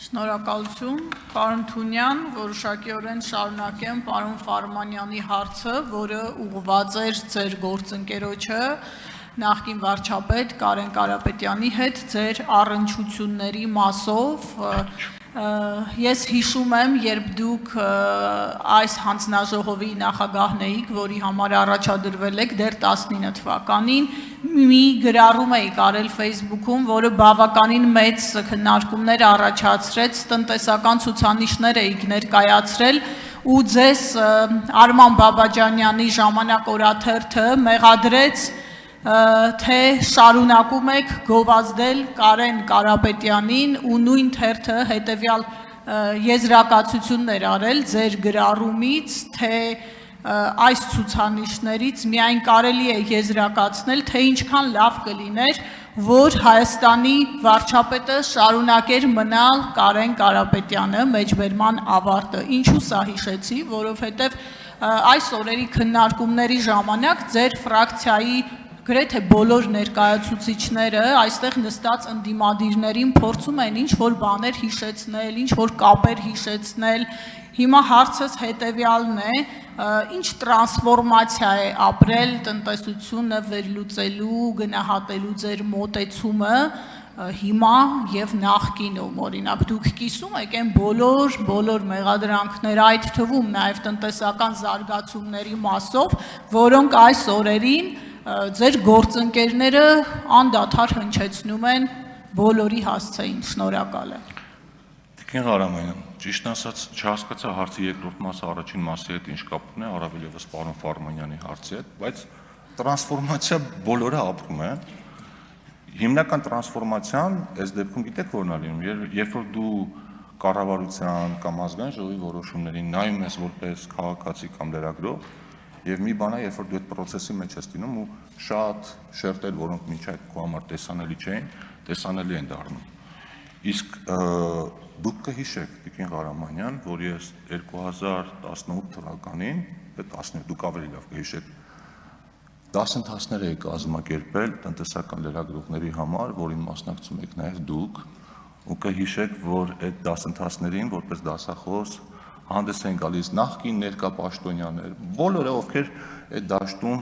Շնորհակալություն, պարոն Թունյան, որոշակիորեն շարունակեմ պարոն Ֆարմանյանի հարցը, որը ուղղված էր ձեր գործընկերոջը, նախկին վարչապետ Կարեն Կարապետյանի հետ ձեր առնչությունների մասով։ Ես հիշում եմ, երբ դուք այս հանձնաժողովի նախագահն էիք, որի համար առաջադրվել եք դեռ 19 թվականին, մի գրառում էիք արել Facebook-ում, որը բավականին մեծ քննարկումներ առաջացրեց, տնտեսական ցուցանիշներ էիք ներկայացրել ու ձեզ Արման Բաբաջանյանի ժամանակ օրաթերթը մեղադրեց, թե շարունակում եք գովազդել Կարեն Կարապետյանին ու նույն թերթը հետևյալ եզրակացություններ արել ձեր գրառումից, թե այս ցուցանիշներից միայն կարելի է եզրակացնել, թե ինչքան լավ կլիներ, որ Հայաստանի վարչապետը շարունակեր մնալ Կարեն Կարապետյանը մեջբերման ավարտը։ Ինչու սա հիշեցի, որովհետև այս օրերի քննարկումների ժամանակ ձեր ֆրակցիայի գրեթե բոլոր ներկայացուցիչները այստեղ նստած ընդդիմադիրներին փորձում են ինչ-որ բաներ հիշեցնել, ինչ-որ կապեր հիշեցնել։ Հիմա հարցս հետևյալն է, ինչ տրանսֆորմացիա է ապրել տնտեսությունը վերլուծելու, գնահատելու ձեր մոտեցումը հիմա եւ նախկինում, օրինակ դուք կիսում եք այն բոլոր մեղադրանքները, այդ թվում նաեւ տնտեսական զարգացումների մասով, որոնք այս օրերին ձեր գործընկերները անդադար հնչեցնում են բոլորի հասցեին, շնորհակալ եմ։ Տիկին Ղարամանյան, ճիշտ ասած չհասկացա հարցի երկրորդ մասը առաջին մասի հետ ինչ կապ ունի, առավել ևս պարոն Ֆարմանյանի հարցի հետ, բայց տրանսֆորմացիա բոլորը ապրում են։ Հիմնական տրանսֆորմացիան այս դեպքում գիտեք որն է լինում, երբ որ դու կառավարության կամ ազգային ժողովի որոշումներին նայում ես որպես քաղաքացի կամ լրագրող, եւ մի բան է, երբ որ դու այդ process-ի մեջ ես լինում ու շատ շերտեր, որոնք մինչ այդ քո համար տեսանելի չէին, տեսանելի են դառնում։ Իսկ դուք կհիշեք, Տիկին Ղարամանյան, որ ես 2018 թվականին, 17 դուք ավելի լավ կհիշեք, դասընթացներ էի կազմակերպել տնտեսական լրագրողների համար, որին մասնակցում եք նաեւ դուք, ու կհիշեք, որ այդ դասընթացներին որպես դասախոս հանդես են գալիս նախկին ներկա պաշտոնյաներ, բոլորը ովքեր այդ դաշտում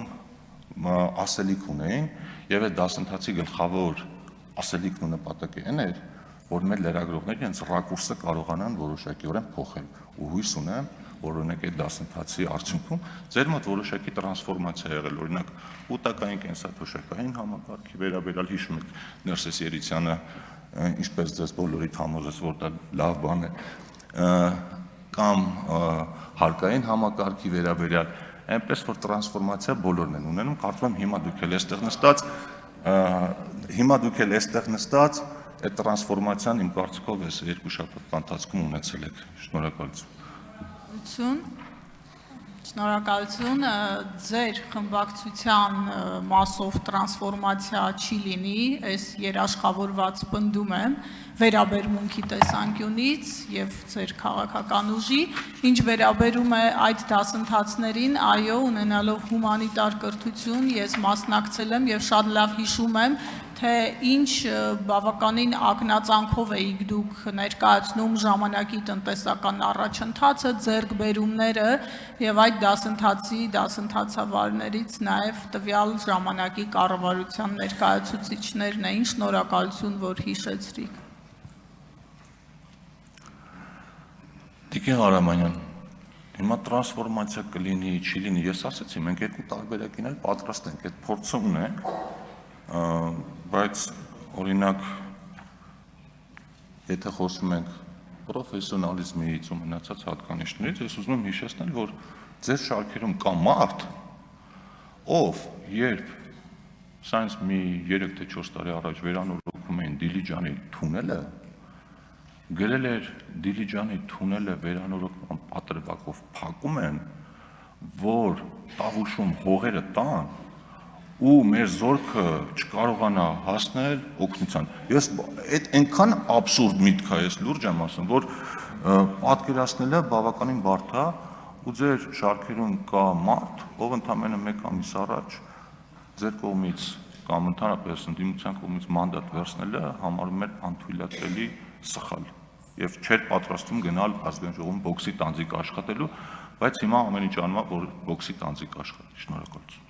ասելիք ունեին, եւ այդ դասընթացի գլխավոր ասելիքն ու նպատակը այն էր, որ մեր լրագրողները իրենց ռակուրսը կարողանան որոշակիորեն փոխել։ Ու հույս ունեմ, որ օրինակ այդ դասընթացի արդյունքում ձեր մոտ որոշակի տրանսֆորմացիա եղել, օրինակ կուտակային կենսաթոշակային համակարգի վերաբերյալ հիշում եք Ներսես Երիցյանը, ինչպես ձեզ բոլորիդ համոզեց, որ դա լավ բան է, կամ հարկային համակարգի վերաբերյալ, այնպես որ տրանսֆորմացիա բոլորն են ունենում, կարծում եմ հիմա դուք էլ այստեղ նստած այդ տրանսֆորմացիան իմ կարծիքով այս երկու շաբաթվա ընթացքում ունեցել եք։ Շնորհակալություն։ Շնորհակալություն, ձեր խմբակցության մասով տրանսֆորմացիա չի լինի, այս երաշխավորված պնդում եմ վերաբերմունքի տեսանկյունից եւ ձեր քաղաքական ուժի, ինչ վերաբերում է այդ դասընթացներին, այո, ունենալով հումանիտար կրթություն, ես մասնակցել եմ եւ շատ լավ հիշում եմ, թե ինչ բավականին ակնածանքով էիք դուք ներկայացնում ժամանակի տնտեսական առաջընթացը, ձեռքբերումները եւ այդ դասընթացավարներից նաեւ տվյալ ժամանակի կառավարության ներկայացուցիչներն էին, շնորհակալություն, որ հիշեցրիք։ Տիկին Ղարամանյան, հիմա տրանսֆորմացիա կլինի, չի լինի, ես ասացի, մենք երկու տարբերակին էլ պատրաստ ենք, այդ փորձը ունենք, բայց օրինակ եթե խոսում ենք պրոֆեսիոնալիզմից ու մնացած հատկանիշներից, ես ուզում եմ հիշեցնել, որ ձեր շարքերում կա մարդ, ով երբ սա ինձ մի 3 թե 4 տարի առաջ վերանորոգում էին Դիլիջանի թունելը, գրել էր Դիլիջանի թունելը վերանորոգման պատրվակով փակում են, որ Տավուշում հողերը տան ու մեր զորքը չկարողանա հասնել օգնության։ Ես այդ այնքան աբսուրդ միտք է, ես լուրջ եմ ասում, որ պատկերացնելը բավականին բարդ է, ու ձեր շարքերում կա մարդ, ով ընդամենը 1 ամիս առաջ ձեր կողմից կամ ընդհանրապես ընդդիմության կողմից մանդատ վերցնելը համարում էր անթույլատրելի սխալ։ եւ չէր պատրաստվում գնալ ազգային ժողովում բոքսի տանձիկ աշխատելու, բայց հիմա ամեն ինչ անում է, որ բոքսի տանձիկ աշխատի։ Շնորհակալություն։